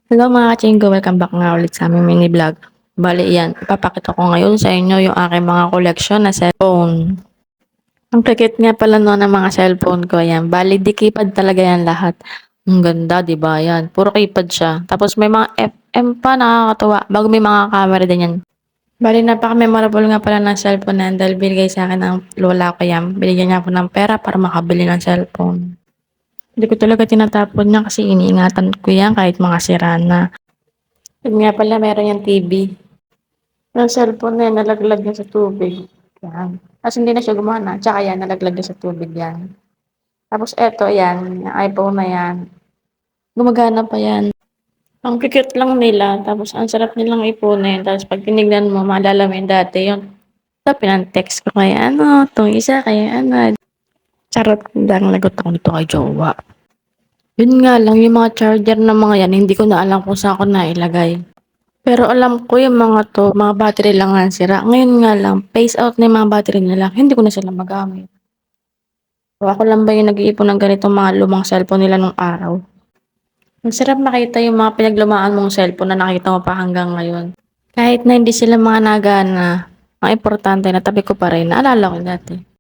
Hello mga ka-Chingo, welcome back nga ulit sa aming mini vlog. Bali yan, ipapakita ko ngayon sa inyo yung aking mga koleksyon na cellphone. Ang kikit nga pala no ng mga cellphone ko yan. Bali di keypad talaga yan lahat. Ang ganda, di ba yan? Puro keypad siya. Tapos may mga FM pa, nakakatuwa. Bago may mga camera din yan. Bali napaka-memorable nga pala ng cellphone na yan dahil binigay sa akin ng lola ko yan. Binigyan niya ako ng pera para makabili ng cellphone. Hindi ko talaga tinatapon niya kasi iniingatan ko yan kahit mga sira na. Yun nga pala meron yang TV. Yung cellphone na yan nalaglag niya sa tubig. Yan. Tapos hindi na siya gumana. Tsaka yan, nalaglag niya sa tubig yan. Tapos eto yan, yung iPhone na yan. Gumagana pa yan. Ang kikit lang nila. Tapos ang sarap nilang ipunin. Tapos pag tinignan mo, maalala mo yung dati yun. Ito, pinang-text ko kay ano, itong isa kay ano. Charot lang lagot ako nito kay jowa. Yun nga lang, yung mga charger na mga yan, hindi ko na alam kung saan ko nailagay. Pero alam ko yung mga 'to, mga battery lang ang sira. Ngayon nga lang, phase out na yung mga battery nila, hindi ko na sila magamit. So, ako lang ba yung nag-iipon ng ganitong mga lumang cellphone nila nung araw. Ang sarap makita yung mga pinaglumaan mong cellphone na nakita mo pa hanggang ngayon. Kahit na hindi sila mga nagana, ang importante natabi ko pa rin, naalala ko dati.